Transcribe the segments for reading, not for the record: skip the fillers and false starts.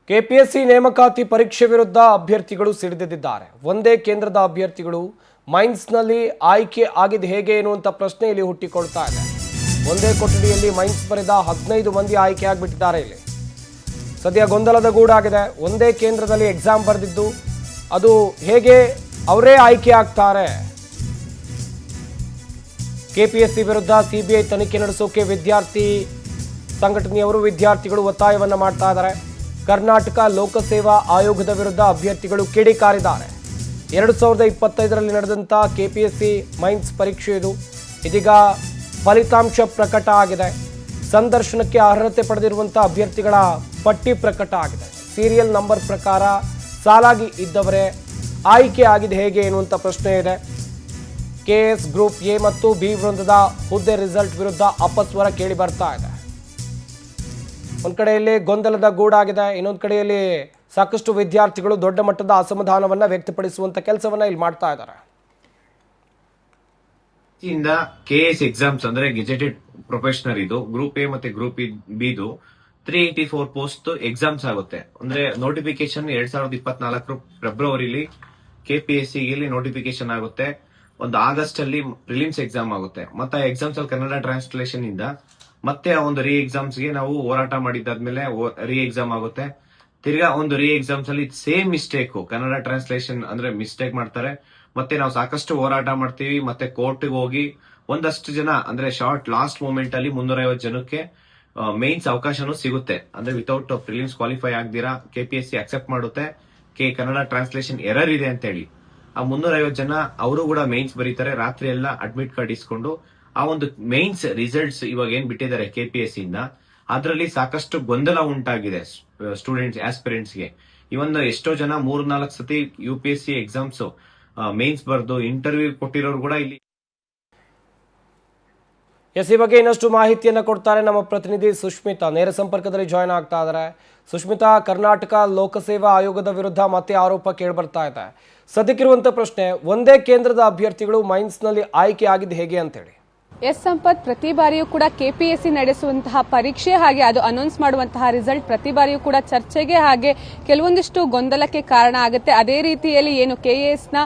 KPSC ನೇಮಕಾತಿ ಪರೀಕ್ಷೆ ವಿರುದ್ಧ ಅಭ್ಯರ್ಥಿಗಳು ಸಿಡಿದೆದ್ದಿದ್ದಾರೆ. ಒಂದೇ ಕೇಂದ್ರದ ಅಭ್ಯರ್ಥಿಗಳು ಮೈನ್ಸ್ನಲ್ಲಿ ಆಯ್ಕೆ ಆಗಿದೆ ಹೇಗೆ ಎನ್ನುವಂತ ಪ್ರಶ್ನೆ ಇಲ್ಲಿ ಹುಟ್ಟಿಕೊಳ್ತಾ ಇದೆ. ಒಂದೇ ಕೊಠಡಿಯಲ್ಲಿ ಮೈನ್ಸ್ ಬರೆದ 15 ಮಂದಿ ಆಯ್ಕೆ ಆಗಿಬಿಟ್ಟಿದ್ದಾರೆ. ಇಲ್ಲಿ ಸದ್ಯ ಗೊಂದಲದ ಗೂಡಾಗಿದೆ. ಒಂದೇ ಕೇಂದ್ರದಲ್ಲಿ ಎಕ್ಸಾಮ್ ಬರೆದಿದ್ದು ಅದು ಹೇಗೆ ಅವರೇ ಆಯ್ಕೆ ಆಗ್ತಾರೆ? ಕೆಪಿಎಸ್ಸಿ ವಿರುದ್ಧ ಸಿಬಿಐ ತನಿಖೆ ನಡೆಸೋಕೆ ವಿದ್ಯಾರ್ಥಿ ಸಂಘಟನೆಯವರು ವಿದ್ಯಾರ್ಥಿಗಳು ಒತ್ತಾಯವನ್ನ ಮಾಡ್ತಾ ಇದ್ದಾರೆ. ಕರ್ನಾಟಕ ಲೋಕಸೇವಾ ಆಯೋಗದ ವಿರುದ್ಧ ಅಭ್ಯರ್ಥಿಗಳು ಕಿಡಿಕಾರಿದ್ದಾರೆ. 2025ರಲ್ಲಿ ನಡೆದಂತ ಕೆಪಿಎಸ್ಸಿ ಮೈನ್ಸ್ ಪರೀಕ್ಷೆ ಇದು. ಇದೀಗ ಫಲಿತಾಂಶ ಪ್ರಕಟ ಆಗಿದೆ. ಸಂದರ್ಶನಕ್ಕೆ ಅರ್ಹತೆ ಪಡೆದಿರುವಂತಹ ಅಭ್ಯರ್ಥಿಗಳ ಪಟ್ಟಿ ಪ್ರಕಟ ಆಗಿದೆ. ಸೀರಿಯಲ್ ನಂಬರ್ ಪ್ರಕಾರ ಸಾಲಾಗಿ ಇದ್ದವರೇ ಆಯ್ಕೆ ಆಗಿದೆ ಹೇಗೆ ಎನ್ನುವಂತ ಪ್ರಶ್ನೆ ಇದೆ. ಕೆಎಸ್ ಗ್ರೂಪ್ ಎ ಮತ್ತು ಬಿ ವೃಂದದ ಹುದ್ದೆ ರಿಸಲ್ಟ್ ವಿರುದ್ಧ ಅಪಸ್ವರ ಕೇಳಿ ಬರ್ತಾ ಇದೆ. ಒಂದ್ ಕಡೆಯಲ್ಲಿ ಗೊಂದಲದ ಗೂಡಾಗಿದೆ, ಇನ್ನೊಂದು ಕಡೆಯಲ್ಲಿ ಸಾಕಷ್ಟು ವಿದ್ಯಾರ್ಥಿಗಳು ದೊಡ್ಡ ಮಟ್ಟದ ಅಸಮಾಧಾನವನ್ನ ವ್ಯಕ್ತಪಡಿಸುವಂತ ಕೆಲಸವನ್ನ ಇಲ್ಲಿ ಮಾಡ್ತಾ ಇದ್ದಾರೆ. ಕೆಎಸ್ ಎಕ್ಸಾಮ್ಸ್ ಅಂದ್ರೆ ಗೆಜೆಟೆಡ್ ಪ್ರೊಫೆಷನಲ್ ಇದು ಗ್ರೂಪ್ ಎ ಮತ್ತೆ ಗ್ರೂಪ್ ಬಿದು 384 ಪೋಸ್ಟ್ ಎಕ್ಸಾಮ್ಸ್ ಆಗುತ್ತೆ. ಅಂದ್ರೆ ನೋಟಿಫಿಕೇಶನ್ 2024 ಫೆಬ್ರವರಿಲಿ ಕೆಪಿಎಸ್ಸಿ ನೋಟಿಫಿಕೇಶನ್ ಆಗುತ್ತೆ. ಒಂದು ಆಗಸ್ಟ್ ಅಲ್ಲಿ ಪ್ರಿಲಿಮ್ಸ್ ಎಕ್ಸಾಮ್ ಆಗುತ್ತೆ. ಮತ್ತೆ ಎಕ್ಸಾಮ್ಸ್ ಅಲ್ಲಿ ಕನ್ನಡ ಟ್ರಾನ್ಸ್ಲೇಷನ್ ಇಂದ ಮತ್ತೆ ಒಂದು ರೀ ಎಕ್ಸಾಮ್ಸ್ ಗೆ ನಾವು ಹೋರಾಟ ಮಾಡಿದ್ದಾದ್ಮೇಲೆ ರೀ ಎಕ್ಸಾಮ್ ಆಗುತ್ತೆ. ತಿರ್ಗಾ ಒಂದು ರೀ ಎಕ್ಸಾಮ್ಸ್ ಅಲ್ಲಿ ಸೇಮ್ ಮಿಸ್ಟೇಕ್ ಕನ್ನಡ ಟ್ರಾನ್ಸ್ಲೇಷನ್ ಅಂದ್ರೆ ಮಿಸ್ಟೇಕ್ ಮಾಡ್ತಾರೆ. ಮತ್ತೆ ನಾವು ಸಾಕಷ್ಟು ಹೋರಾಟ ಮಾಡ್ತೀವಿ. ಮತ್ತೆ ಕೋರ್ಟ್ಗೆ ಹೋಗಿ ಒಂದಷ್ಟು ಜನ ಅಂದ್ರೆ ಶಾರ್ಟ್ ಲಾಸ್ಟ್ ಮೂಮೆಂಟ್ ಅಲ್ಲಿ 350 ಜನಕ್ಕೆ ಮೇನ್ಸ್ ಅವಕಾಶನೂ ಸಿಗುತ್ತೆ. ಅಂದ್ರೆ ವಿತೌಟ್ ಪ್ರಿಲಿಮ್ಸ್ ಕ್ವಾಲಿಫೈ ಆಗದಿರಾ ಕೆಪಿಎಸ್ಸಿ ಅಕ್ಸೆಪ್ಟ್ ಮಾಡುತ್ತೆ ಕನ್ನಡ ಟ್ರಾನ್ಸ್ಲೇಷನ್ ಎರರ್ ಇದೆ ಅಂತ ಹೇಳಿ. ಆ 350 ಜನ ಅವರು ಕೂಡ ಮೇನ್ಸ್ ಬರೀತಾರೆ. ರಾತ್ರಿ ಎಲ್ಲ ಅಡ್ಮಿಟ್ ಕಾರ್ಡ್ ಇಸ್ಕೊಂಡು ಆ ಒಂದು ಮೇನ್ಸ್ ರಿಸಲ್ಟ್ಸ್ ಇವಾಗ ಏನ್ ಬಿಟ್ಟಿದ್ದಾರೆ ಕೆಪಿಎಸ್ಸಿ ಇಂದ ಅದರಲ್ಲಿ ಸಾಕಷ್ಟು ಗೊಂದಲ ಉಂಟಾಗಿದೆ ಸ್ಟೂಡೆಂಟ್ಸ್ ಆಸ್ಪಿರೆಂಟ್ಸ್ ಗೆ. ಇವನ್ ಎಷ್ಟೋ ಜನ 3-4 ಸತಿ UPSC ಎಕ್ಸಾಮ್ಸ್ ಮೇನ್ಸ್ ಬರ್ದು ಇಂಟರ್ವ್ಯೂ ಕೊಟ್ಟಿರೋರು ಕೂಡ ಇಲ್ಲಿ. ಈ ಬಗ್ಗೆ ಇನ್ನಷ್ಟು ಮಾಹಿತಿಯನ್ನ ಕೊಡ್ತಾರೆ ನಮ್ಮ ಪ್ರತಿನಿಧಿ ಸುಷ್ಮಿತಾ. ನೇರ ಸಂಪರ್ಕದಲ್ಲಿ ಜಾಯ್ನ್ ಆಗ್ತಾ ಇದ್ದಾರೆ. ಸುಷ್ಮಿತಾ, ಕರ್ನಾಟಕ ಲೋಕಸೇವಾ ಆಯೋಗದ ವಿರುದ್ಧ ಮತ್ತೆ ಆರೋಪ ಕೇಳಿಬರ್ತಾ ಇದೆ. ಸದ್ಯಕ್ಕಿರುವಂತ ಪ್ರಶ್ನೆ, ಒಂದೇ ಕೇಂದ್ರದ ಅಭ್ಯರ್ಥಿಗಳು ಮೈನ್ಸ್ನಲ್ಲಿ ಆಯ್ಕೆ ಆಗಿದ್ದು ಹೇಗೆ ಅಂತ ಹೇಳಿ. ಎಸ್ ಸಂಪತ್, ಪ್ರತಿ ಬಾರಿಯೂ ಕೂಡ ಕೆಪಿಎಸ್ಸಿ ನಡೆಸುವಂತಹ ಪರೀಕ್ಷೆ ಹಾಗೆ ಅದು ಅನೌನ್ಸ್ ಮಾಡುವಂತಹ ರಿಸಲ್ಟ್ ಪ್ರತಿ ಬಾರಿಯೂ ಕೂಡ ಚರ್ಚೆಗೆ ಹಾಗೆ ಕೆಲವೊಂದಿಷ್ಟು ಗೊಂದಲಕ್ಕೆ ಕಾರಣ ಆಗುತ್ತೆ. ಅದೇ ರೀತಿಯಲ್ಲಿ ಏನು ಕೆಎಸ್ನ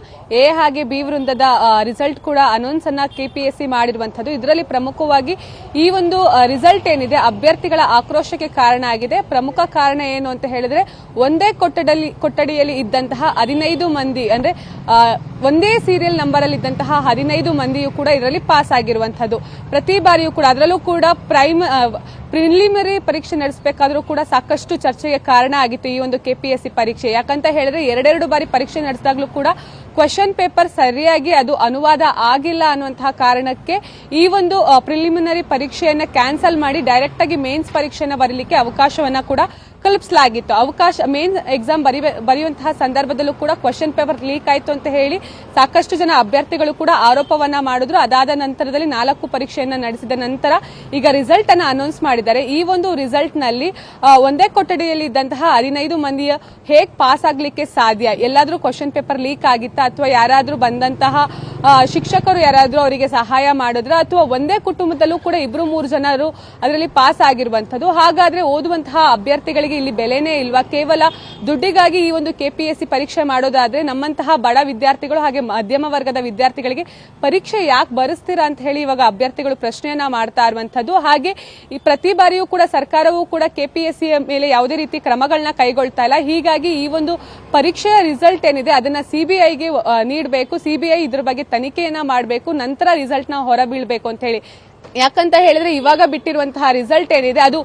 ಎ ಹಾಗೆ ಬಿ ವೃಂದದ ರಿಸಲ್ಟ್ ಕೂಡ ಅನೌನ್ಸ್ ಅನ್ನ ಕೆಪಿಎಸ್ಸಿ ಮಾಡಿರುವಂತದ್ದು. ಇದರಲ್ಲಿ ಪ್ರಮುಖವಾಗಿ ಈ ಒಂದು ರಿಸಲ್ಟ್ ಏನಿದೆ ಅಭ್ಯರ್ಥಿಗಳ ಆಕ್ರೋಶಕ್ಕೆ ಕಾರಣ ಆಗಿದೆ. ಪ್ರಮುಖ ಕಾರಣ ಏನು ಅಂತ ಹೇಳಿದ್ರೆ ಒಂದೇ ಕೊಠಡಿಯಲ್ಲಿ ಇದ್ದಂತಹ 15 ಮಂದಿ ಅಂದ್ರೆ ಒಂದೇ ಸೀರಿಯಲ್ ನಂಬರ್ ಅಲ್ಲಿ ಇದ್ದಂತಹ 15 ಮಂದಿಯೂ ಕೂಡ ಇದರಲ್ಲಿ ಪಾಸ್ ಆಗಿರುವಂತದ್ದು. ಪ್ರತಿ ಬಾರಿಯೂ ಕೂಡ ಅದರಲ್ಲೂ ಕೂಡ ಪ್ರಿಲಿಮಿನರಿ ಪರೀಕ್ಷೆ ನಡೆಸಬೇಕಾದ್ರೂ ಕೂಡ ಸಾಕಷ್ಟು ಚರ್ಚೆಗೆ ಕಾರಣ ಆಗಿತ್ತು ಈ ಒಂದು ಕೆಪಿಎಸ್ಸಿ ಪರೀಕ್ಷೆ. ಯಾಕಂತ ಹೇಳಿದ್ರೆ 2 ಬಾರಿ ಪರೀಕ್ಷೆ ನಡೆಸಿದಾಗ್ಲೂ ಕೂಡ ಕ್ವೆಶ್ಚನ್ ಪೇಪರ್ ಸರಿಯಾಗಿ ಅದು ಅನುವಾದ ಆಗಿಲ್ಲ ಅನ್ನುವಂತಹ ಕಾರಣಕ್ಕೆ ಈ ಒಂದು ಪ್ರಿಲಿಮಿನರಿ ಪರೀಕ್ಷೆಯನ್ನ ಕ್ಯಾನ್ಸಲ್ ಮಾಡಿ ಡೈರೆಕ್ಟ್ ಆಗಿ ಮೇನ್ಸ್ ಪರೀಕ್ಷೆಯನ್ನ ಬರೀಲಿಕ್ಕೆ ಅವಕಾಶವನ್ನ ಕೂಡ ಕಲ್ಪಿಸಲಾಗಿತ್ತು. ಮೇನ್ ಎಕ್ಸಾಮ್ ಬರೆಯುವಂತಹ ಸಂದರ್ಭದಲ್ಲೂ ಕೂಡ ಕ್ವೆಶ್ಚನ್ ಪೇಪರ್ ಲೀಕ್ ಆಯ್ತು ಅಂತ ಹೇಳಿ ಸಾಕಷ್ಟು ಜನ ಅಭ್ಯರ್ಥಿಗಳು ಕೂಡ ಆರೋಪವನ್ನ ಮಾಡಿದ್ರು. ಅದಾದ ನಂತರದಲ್ಲಿ 4 ಪರೀಕ್ಷೆಯನ್ನ ನಡೆಸಿದ ನಂತರ ಈಗ ರಿಸಲ್ಟ್ ಅನ್ನ ಅನೌನ್ಸ್ ಮಾಡಿದ್ದಾರೆ. ಈ ಒಂದು ರಿಸಲ್ಟ್ ನಲ್ಲಿ ಒಂದೇ ಕೊಠಡಿಯಲ್ಲಿ ಇದ್ದಂತಹ 15 ಮಂದಿಯ ಹೇಗ್ ಪಾಸ್ ಆಗ್ಲಿಕ್ಕೆ ಸಾಧ್ಯ? ಎಲ್ಲಾದ್ರೂ ಕ್ವೆಶ್ಚನ್ ಪೇಪರ್ ಲೀಕ್ ಆಗಿತ್ತಾ ಅಥವಾ ಯಾರಾದ್ರೂ ಬಂದಂತಹ ಶಿಕ್ಷಕರು ಯಾರಾದ್ರೂ ಅವರಿಗೆ ಸಹಾಯ ಮಾಡಿದ್ರ ಅಥವಾ ಒಂದೇ ಕುಟುಂಬದಲ್ಲೂ ಕೂಡ 2-3 ಜನರು ಅದರಲ್ಲಿ ಪಾಸ್ ಆಗಿರುವಂತದ್ದು. ಹಾಗಾದ್ರೆ ಓದುವಂತಹ ಅಭ್ಯರ್ಥಿಗಳಿಗೆ ಇಲ್ಲಿ ಬೆಲೆನೇ ಇಲ್ವಾ? ಕೇವಲ ದುಡ್ಡಿಗಾಗಿ ಈ ಒಂದು ಕೆಪಿಎಸ್ಸಿ ಪರೀಕ್ಷೆ ಮಾಡೋದಾದ್ರೆ ನಮ್ಮಂತಹ ಬಡ ವಿದ್ಯಾರ್ಥಿಗಳು ಹಾಗೆ ಮಧ್ಯಮ ವರ್ಗದ ವಿದ್ಯಾರ್ಥಿಗಳಿಗೆ ಪರೀಕ್ಷೆ ಯಾಕೆ ಬರೆಸ್ತೀರಾ ಅಂತ ಹೇಳಿ ಇವಾಗ ಅಭ್ಯರ್ಥಿಗಳು ಪ್ರಶ್ನೆಯನ್ನ ಮಾಡ್ತಾ ಇರುವಂತದ್ದು. ಹಾಗೆ ಈ ಪ್ರತಿ ಬಾರಿಯೂ ಕೂಡ ಸರ್ಕಾರವೂ ಕೂಡ ಕೆಪಿಎಸ್ಸಿ ಮೇಲೆ ಯಾವುದೇ ರೀತಿ ಕ್ರಮಗಳನ್ನ ಕೈಗೊಳ್ತಾ ಇಲ್ಲ. ಹೀಗಾಗಿ ಈ ಒಂದು ಪರೀಕ್ಷೆಯ ರಿಸಲ್ಟ್ ಏನಿದೆ ಅದನ್ನ ಸಿಬಿಐಗೆ ನೀಡಬೇಕು. ಸಿಬಿಐ ಇದ್ರ ಬಗ್ಗೆ ತನಿಖೆಯನ್ನ ಮಾಡಬೇಕು, ನಂತರ ರಿಸಲ್ಟ್ ನ ಹೊರಬೀಳ್ಬೇಕು ಅಂತ ಹೇಳಿ. ಯಾಕಂತ ಹೇಳಿದ್ರೆ ಇವಾಗ ಬಿಟ್ಟಿರುವಂತಹ ರಿಸಲ್ಟ್ ಏನಿದೆ ಅದು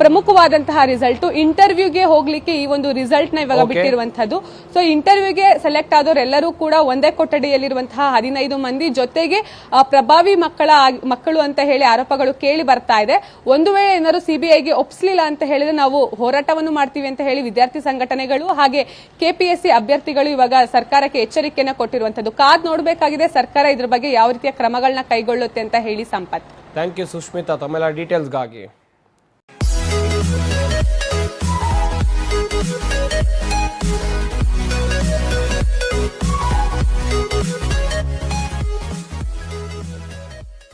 ಪ್ರಮುಖವಾದಂತಹ ರಿಸಲ್ಟ್. ಇಂಟರ್ವ್ಯೂಗೆ ಹೋಗ್ಲಿಕ್ಕೆ ಈ ಒಂದು ರಿಸಲ್ಟ್ ನ ಇವಾಗ ಬಿಟ್ಟಿರುವಂತದ್ದು. ಸೊ ಇಂಟರ್ವ್ಯೂಗೆ ಸೆಲೆಕ್ಟ್ ಆದವರೆಲ್ಲರೂ ಕೂಡ ಒಂದೇ ಕೊಠಡಿಯಲ್ಲಿರುವಂತಹ 15 ಮಂದಿ ಜೊತೆಗೆ ಪ್ರಭಾವಿ ಮಕ್ಕಳು ಅಂತ ಹೇಳಿ ಆರೋಪಗಳು ಕೇಳಿ ಬರ್ತಾ ಇದೆ. ಒಂದು ವೇಳೆ ಏನಾದ್ರು ಸಿಬಿಐಗೆ ಒಪ್ಪಿಸಲಿಲ್ಲ ಅಂತ ಹೇಳಿದ್ರೆ ನಾವು ಹೋರಾಟವನ್ನು ಮಾಡ್ತೀವಿ ಅಂತ ಹೇಳಿ ವಿದ್ಯಾರ್ಥಿ ಸಂಘಟನೆಗಳು ಹಾಗೆ ಕೆಪಿಎಸ್ಸಿ ಅಭ್ಯರ್ಥಿಗಳು ಇವಾಗ ಸರ್ಕಾರಕ್ಕೆ ಎಚ್ಚರಿಕೆಯನ್ನ ಕೊಟ್ಟಿರುವಂತದ್ದು. ಕಾದ್ ನೋಡಬೇಕಾಗಿದೆ ಸರ್ಕಾರ ಇದ್ರ ಬಗ್ಗೆ ಯಾವ ರೀತಿಯ ಕ್ರಮಗಳನ್ನ ಕೈಗೊಳ್ಳುತ್ತೆ ಅಂತ ಹೇಳಿ. ಸಂಪತ್, ಥ್ಯಾಂಕ್ ಯು ಸುಷ್ಮಿತಾ ತಮ್ಮೆಲ್ಲ ಡೀಟೇಲ್ಸ್ಗಾಗಿ.